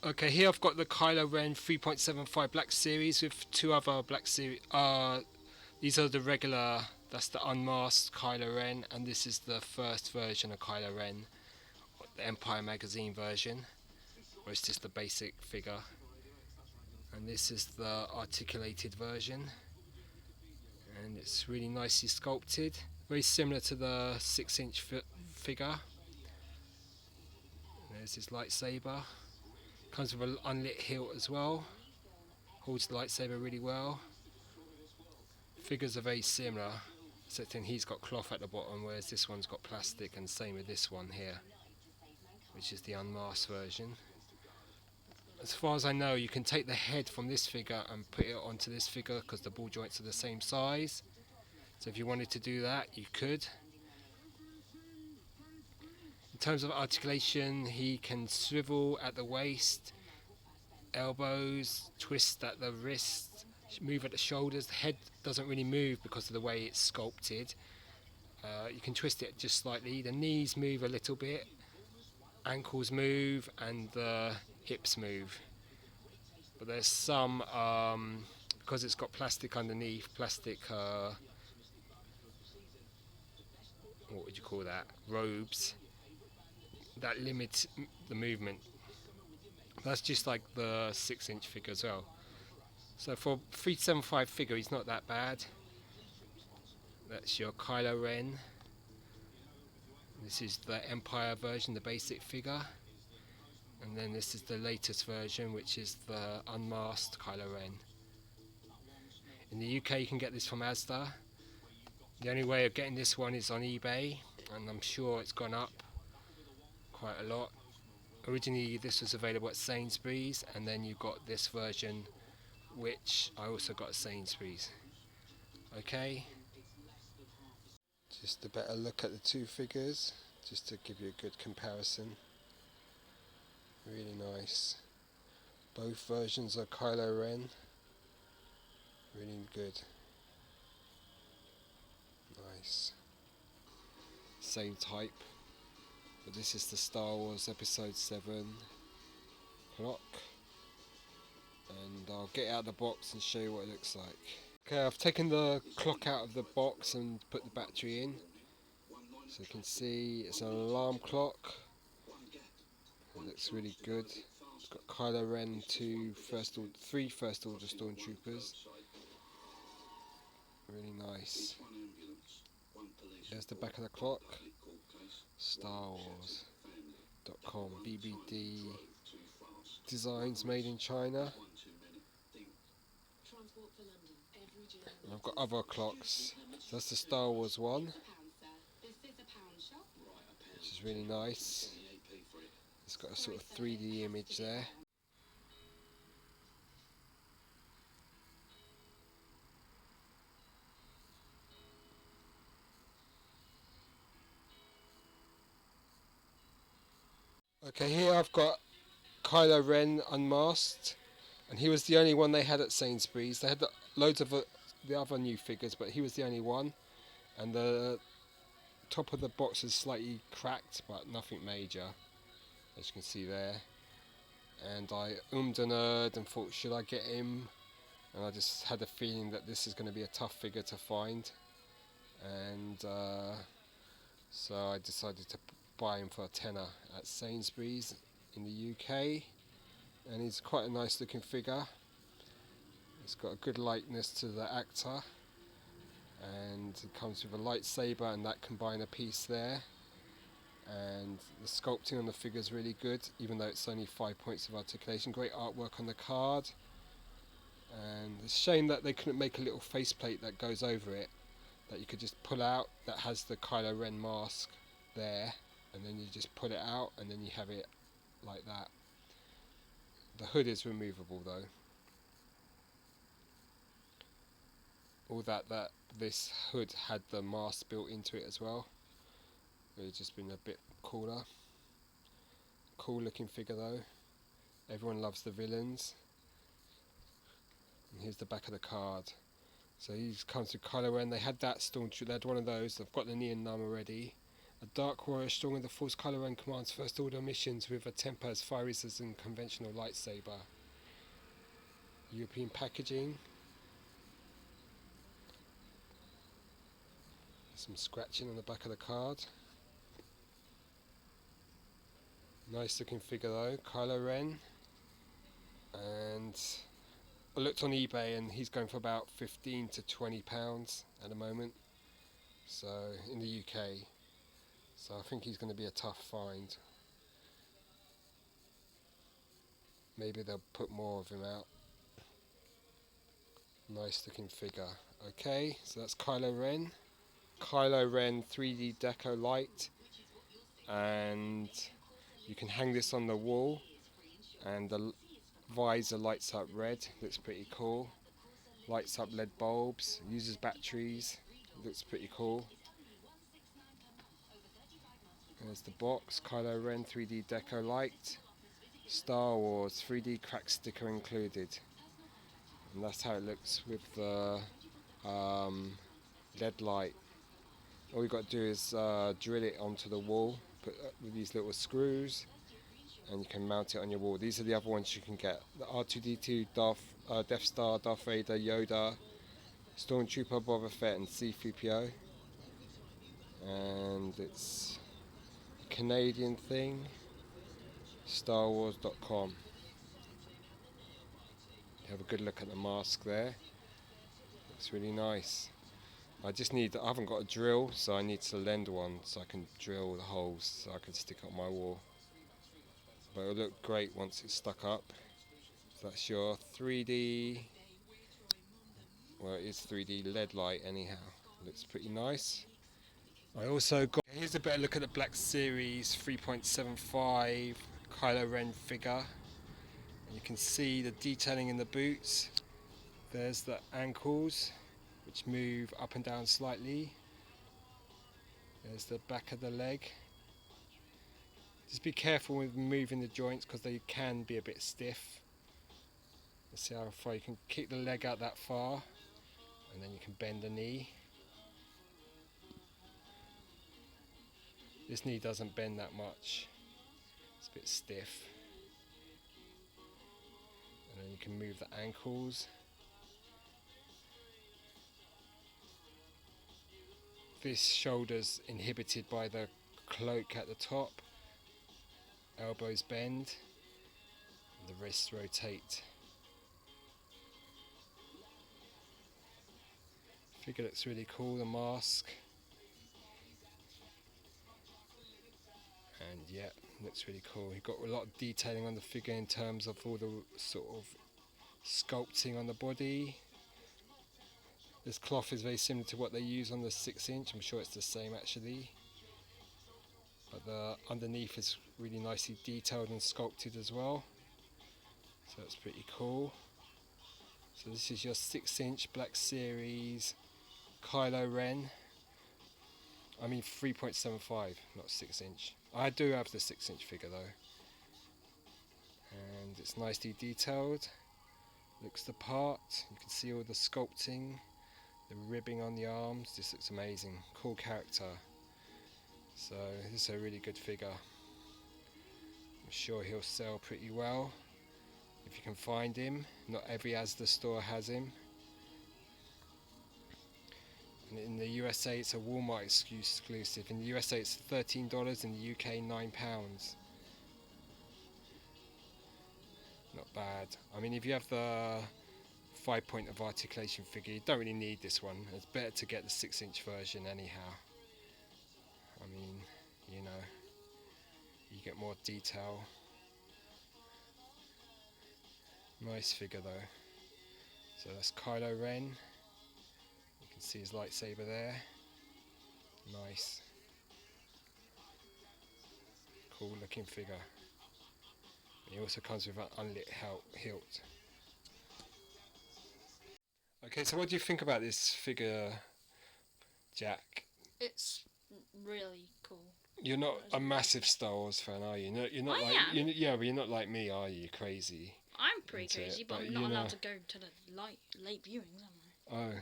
Okay, here I've got the Kylo Ren 3.75 Black Series with two other Black Series. These are the regular, that's the unmasked Kylo Ren, and this is the first version of Kylo Ren, the Empire Magazine version, where it's just the basic figure. And this is the articulated version, and it's really nicely sculpted, very similar to the 6-inch figure. And there's his lightsaber. Comes with an unlit hilt as well. Holds the lightsaber really well. Figures are very similar, except then he's got cloth at the bottom, whereas this one's got plastic, and same with this one here, which is the unmasked version. As far as I know, you can take the head from this figure and put it onto this figure because the ball joints are the same size. So if you wanted to do that, you could. In terms of articulation, he can swivel at the waist, elbows, twist at the wrist, move at the shoulders. The head doesn't really move because of the way it's sculpted. You can twist it just slightly. The knees move a little bit, ankles move, and the hips move. But there's some, because it's got plastic underneath, plastic, what would you call that, robes, that limits the movement. That's just like the 6-inch figure as well. So for a 375 figure, he's not that bad. That's your Kylo Ren. This is the Empire version, the basic figure. And then this is the latest version, which is the unmasked Kylo Ren. In the UK you can get this from Asda. The only way of getting this one is on eBay, and I'm sure it's gone up quite a lot. Originally this was available at Sainsbury's, and then you got this version, which I also got at Sainsbury's. Okay, just a better look at the two figures, just to give you a good comparison. Really nice. Both versions are Kylo Ren. Really good. Nice. Same type. But this is the Star Wars Episode 7 clock. And I'll get it out of the box and show you what it looks like. Okay, I've taken the clock out of the box and put the battery in. So you can see it's an alarm clock. It looks really good. It's got Kylo Ren, three First Order Stormtroopers. Really nice. There's the back of the clock. StarWars.com. BBD designs made in China. And I've got other clocks. So that's the Star Wars one, which is really nice. It's got a sort of 3D image there. Okay, here I've got Kylo Ren unmasked, and he was the only one they had at Sainsbury's. They had loads of the other new figures, but he was the only one. And the top of the box is slightly cracked, but nothing major, as you can see there. And I and erred and thought, should I get him? And I just had a feeling that this is going to be a tough figure to find, and so I decided to buy him for a tenner at Sainsbury's in the UK. And he's quite a nice looking figure. It's got a good likeness to the actor, and it comes with a lightsaber and that combiner piece there. And the sculpting on the figure is really good, even though it's only 5 points of articulation. Great artwork on the card, and it's a shame that they couldn't make a little faceplate that goes over it, that you could just pull out, that has the Kylo Ren mask there, and then you just pull it out and then you have it like that. The hood is removable though. All that this hood had the mask built into it as well. It would have just been a bit cooler. Cool looking figure though. Everyone loves the villains. And here's the back of the card. So he comes with Kylo Ren. They had that Stormtrooper, they had one of those. I've got the Neon Numb already. A dark warrior strong in the Force, Kylo Ren commands First Order missions with a temper as fiery as a conventional lightsaber. European packaging. Some scratching on the back of the card. Nice looking figure though, Kylo Ren. And I looked on eBay and he's going for about £15 to £20 at the moment. So in the UK. So I think he's going to be a tough find. Maybe they'll put more of him out. Nice looking figure. Okay, so that's Kylo Ren. Kylo Ren 3D Deco Light. And you can hang this on the wall. And the visor lights up red. Looks pretty cool. Lights up LED bulbs. Uses batteries. Looks pretty cool. There's the box. Kylo Ren 3D Deco Light. Star Wars 3D crack sticker included. And that's how it looks with the LED light. All you've got to do is drill it onto the wall with these little screws, and you can mount it on your wall. These are the other ones you can get. The R2-D2, Death Star, Darth Vader, Yoda, Stormtrooper, Boba Fett and C-3PO. And it's a Canadian thing. StarWars.com. Have a good look at the mask there. Looks really nice. I haven't got a drill, so I need to lend one so I can drill the holes so I can stick it on my wall. But it'll look great once it's stuck up. So that's your 3D, well it is 3D LED light anyhow. Looks pretty nice. I also got, here's a better look at the Black Series 3.75 Kylo Ren figure. You can see the detailing in the boots. There's the ankles, which move up and down slightly. There's the back of the leg. Just be careful with moving the joints because they can be a bit stiff. Let's see how far you can kick the leg out that far, and then you can bend the knee. This knee doesn't bend that much. It's a bit stiff. And then you can move the ankles. This shoulder's inhibited by the cloak at the top. Elbows bend. And the wrists rotate. Figure looks really cool, the mask. And yeah, looks really cool. You've got a lot of detailing on the figure in terms of all the sort of sculpting on the body. This cloth is very similar to what they use on the 6-inch. I'm sure it's the same actually. But the underneath is really nicely detailed and sculpted as well. So that's pretty cool. So this is your 6-inch Black Series Kylo Ren. I mean 3.75, not 6-inch. I do have the 6-inch figure though. And it's nicely detailed. Looks the part. You can see all the sculpting. The ribbing on the arms, this looks amazing. Cool character. So this is a really good figure. I'm sure he'll sell pretty well if you can find him. Not every Asda store has him. And in the USA it's a Walmart exclusive. In the USA it's $13, in the UK £9. Not bad. I mean if you have the 5-point of articulation figure, you don't really need this one. It's better to get the 6-inch version anyhow. I mean, you know, you get more detail. Nice figure though. So that's Kylo Ren. You can see his lightsaber there. Nice. Cool looking figure. He also comes with an unlit hilt. Okay, so what do you think about this figure, Jack? It's really cool. You're not a massive Star Wars fan, are you? No, you're not yeah, but you're not like me, are you? Crazy. I'm pretty crazy, but I'm not allowed to go to the late viewings, am I? Oh,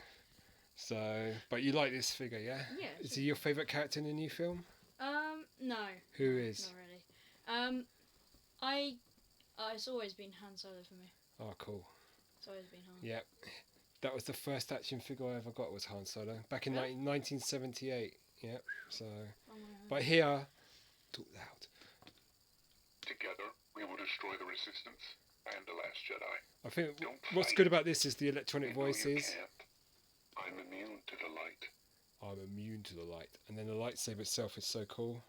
so but you like this figure, yeah? Yeah. Is he your favourite character in the new film? No. Who is? Not really. It's always been Han Solo for me. Oh, cool. It's always been Han. Yep. That was the first action figure I ever got, was Han Solo. Back in Really? 1978. Yep. So, Oh my God. but here, talk loud. Together, we will destroy the Resistance and the Last Jedi. I think Don't what's fight. good about this is the electronic You know you voices. can't. I'm immune to the light. I'm immune to the light. And then the lightsaber itself is so cool.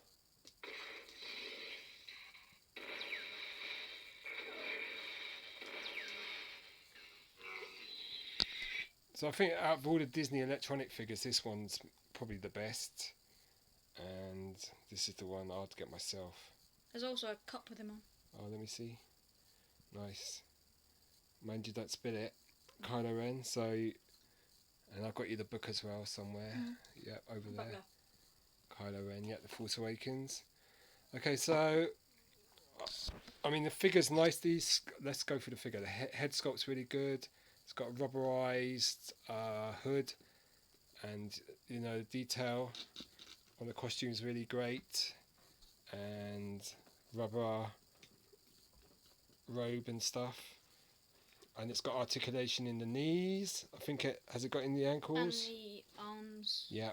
So I think out of all the Disney electronic figures, this one's probably the best. And this is the one I'd get myself. There's also a cup with him on. Oh, let me see. Nice. Mind you, don't spill it. Kylo Ren. So, and I've got you the book as well somewhere. Yeah, over there. Kylo Ren. Yeah, The Force Awakens. Okay, so I mean the figure's nice. Let's go for the figure. The head sculpt's really good. It's got a rubberized hood, and you know the detail on the costume's really great, and rubber robe and stuff. And it's got articulation in the knees. I think it has it got in the ankles. And the arms. Yeah.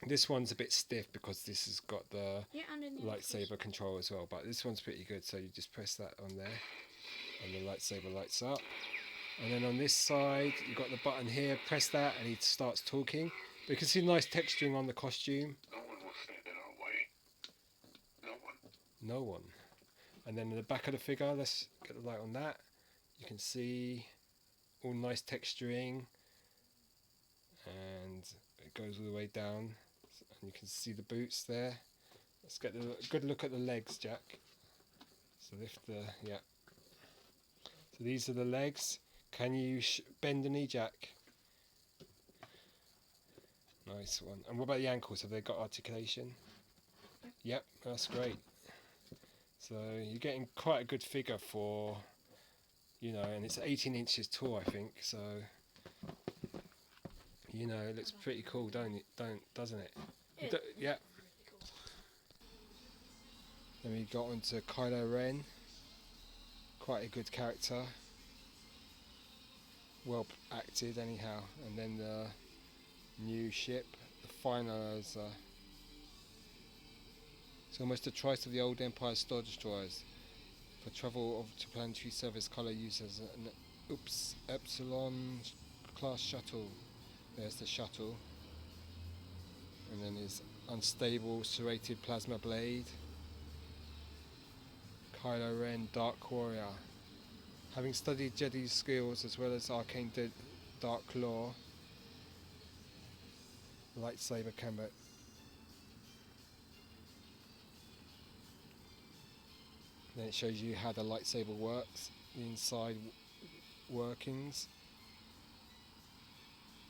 This one's a bit stiff because this has got the And in the lightsaber control as well. But this one's pretty good. So you just press that on there, and the lightsaber lights up. And then on this side, you've got the button here. Press that, and he starts talking. But you can see nice texturing on the costume. No one will stand in our way. No one. No one. And then in the back of the figure, let's get the light on that. You can see all nice texturing, and it goes all the way down, and you can see the boots there. Let's get a good look at the legs, Jack. So lift the, yeah. So these are the legs. Can you bend the knee, Jack? Nice one. And what about the ankles? Have they got articulation? Yep, that's great. So you're getting quite a good figure for, you know, and it's 18 inches tall, I think. So, you know, it looks pretty cool, doesn't it? Yeah. Then we got onto Kylo Ren. Quite a good character. Well acted, anyhow. And then the new ship, the finalizer. It's almost the twice of the old Empire Star Destroyers. For travel to planetary service, Kylo uses an Epsilon class shuttle. There's the shuttle. And then his unstable serrated plasma blade. Kylo Ren, Dark Warrior. Having studied Jedi skills as well as arcane dark law, lightsaber combat. Then it shows you how the lightsaber works, the inside workings.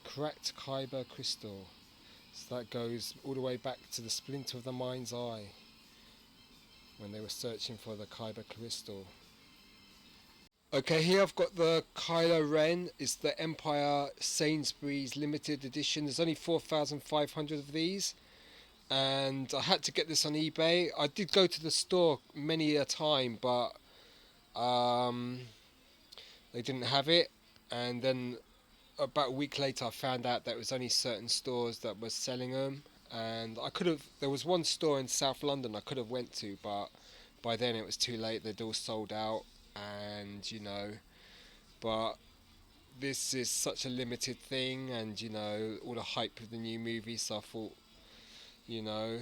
Cracked Kyber crystal. So that goes all the way back to the splinter of the mind's eye when they were searching for the Kyber crystal. Okay, here I've got the Kylo Ren. It's the Empire Sainsbury's limited edition. There's only 4,500 of these. And I had to get this on eBay. I did go to the store many a time, but they didn't have it. And then about a week later I found out that it was only certain stores that were selling them. And there was one store in South London I could have went to, but by then it was too late. They'd all sold out. And you know, but this is such a limited thing, and you know, all the hype of the new movie, so I thought, you know,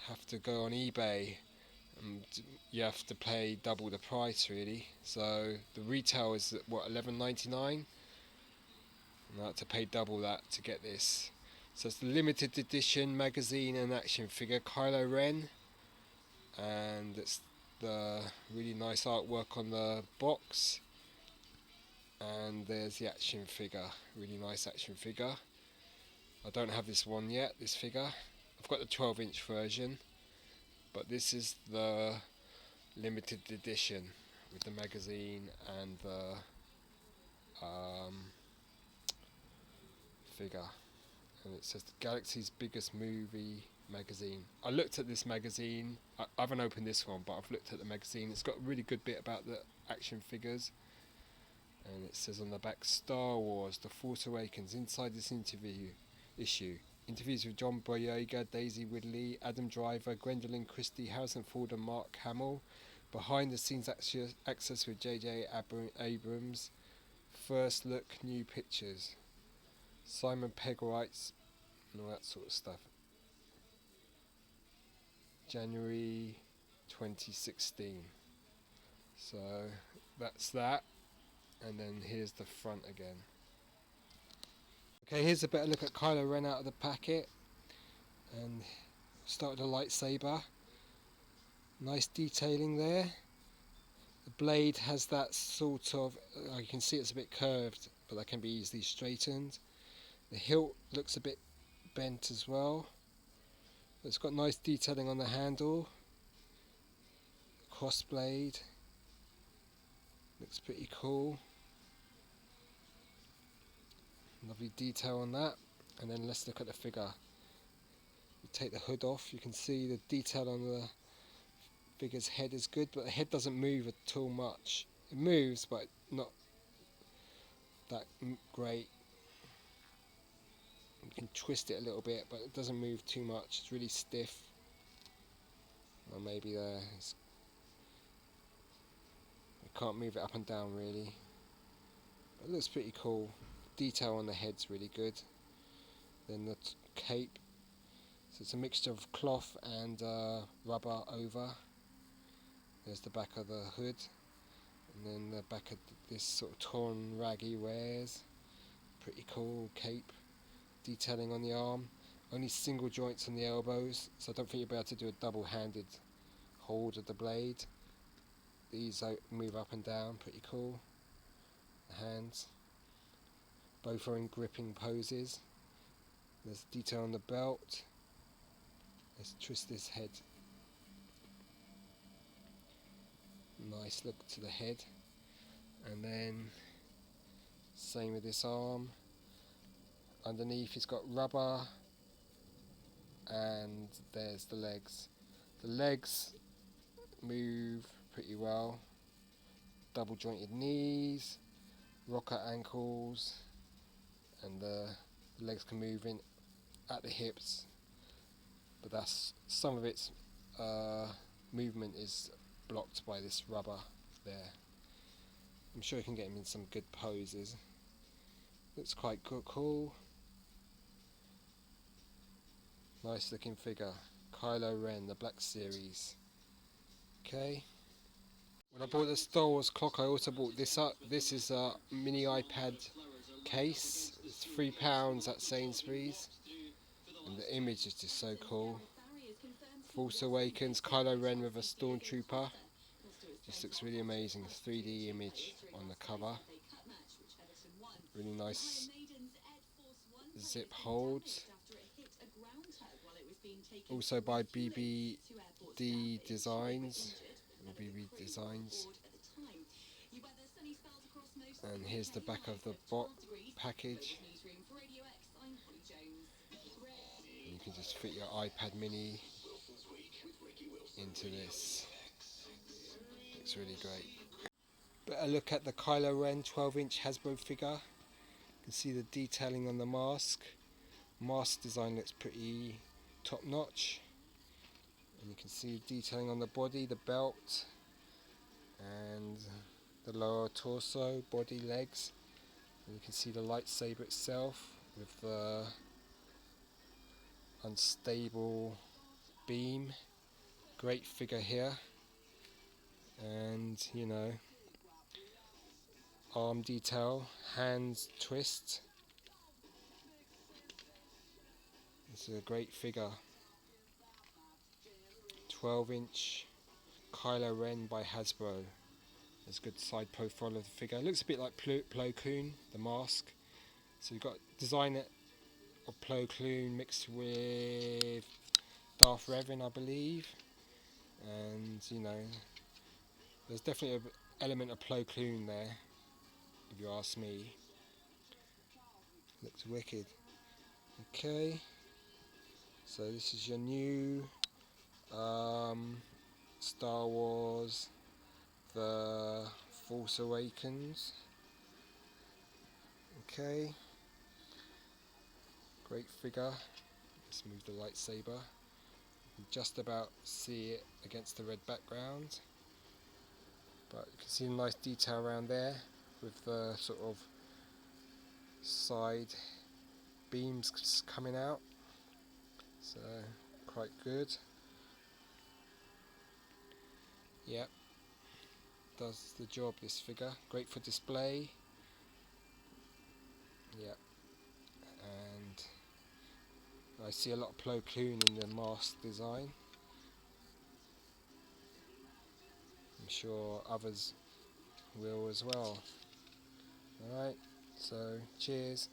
have to go on eBay, and you have to pay double the price really. So the retail is what, $11.99, and I had to pay double that to get this. So it's the limited edition magazine and action figure Kylo Ren, and it's the really nice artwork on the box, and there's the action figure, really nice action figure. I don't have this one yet, this figure. I've got the 12-inch version, but this is the limited edition with the magazine and the figure, and it says the galaxy's biggest movie magazine. I looked at this magazine. I haven't opened this one, but I've looked at the magazine. It's got a really good bit about the action figures. And it says on the back, Star Wars, The Force Awakens. Inside this issue, interviews with John Boyega, Daisy Ridley, Adam Driver, Gwendolyn Christie, Harrison Ford and Mark Hamill. Behind the scenes access with J.J. Abrams. First look, new pictures. Simon Pegg writes, and all that sort of stuff. January 2016. So that's that. And then here's the front again. Okay, here's a better look at Kylo Ren out of the packet. And start with a lightsaber. Nice detailing there. The blade has that sort of, you can see it's a bit curved, but that can be easily straightened. The hilt looks a bit bent as well. It's got nice detailing on the handle. Cross blade. Looks pretty cool. Lovely detail on that. And then let's look at the figure. You take the hood off, you can see the detail on the figure's head is good, but the head doesn't move at all much. It moves, but not that great. You can twist it a little bit, but it doesn't move too much. It's really stiff. Or maybe there. You can't move it up and down really. But it looks pretty cool. Detail on the head's really good. Then the cape. So it's a mixture of cloth and rubber over. There's the back of the hood. And then the back of this sort of torn rag he wears. Pretty cool cape. Detailing on the arm. Only single joints on the elbows, so I don't think you'll be able to do a double-handed hold of the blade. These move up and down, pretty cool. The hands. Both are in gripping poses. There's detail on the belt. Let's twist this head. Nice look to the head. And then, same with this arm. Underneath it's got rubber, and there's the legs. The legs move pretty well. Double jointed knees, rocker ankles, and the legs can move in at the hips, but that's some of its movement is blocked by this rubber there. I'm sure you can get him in some good poses. Looks quite cool. Nice looking figure. Kylo Ren, the Black Series. Okay. When I bought the Star Wars clock, I also bought this up. This is a mini iPad case. It's £3 at Sainsbury's. And the image is just so cool. Force Awakens, Kylo Ren with a stormtrooper. Just looks really amazing. 3D image on the cover. Really nice zip holds. Also by BBD Designs. Or BB Designs. And here's the back of the package. And you can just fit your iPad mini into this. Looks really great. Better look at the Kylo Ren 12-inch Hasbro figure. You can see the detailing on the mask. Mask design looks pretty top notch. And you can see detailing on the body, the belt, and the lower torso, body, legs. And you can see the lightsaber itself with the unstable beam. Great figure here. And you know, arm detail, hands twist. This is a great figure. 12-inch Kylo Ren by Hasbro. There's a good side profile of the figure. It looks a bit like Plo Koon, the mask. So you've got design of Plo Koon mixed with Darth Revan, I believe. And you know, there's definitely an element of Plo Koon there, if you ask me. Looks wicked. Okay, So this is your new Star Wars The Force Awakens. Okay, great figure. Let's move the lightsaber. You can just about see it against the red background, but you can see a nice detail around there with the sort of side beams coming out, so quite good. Yep, does the job, this figure. Great for display. Yep, and I see a lot of Plo Koon in the mask design. I'm sure others will as well. Alright, so cheers.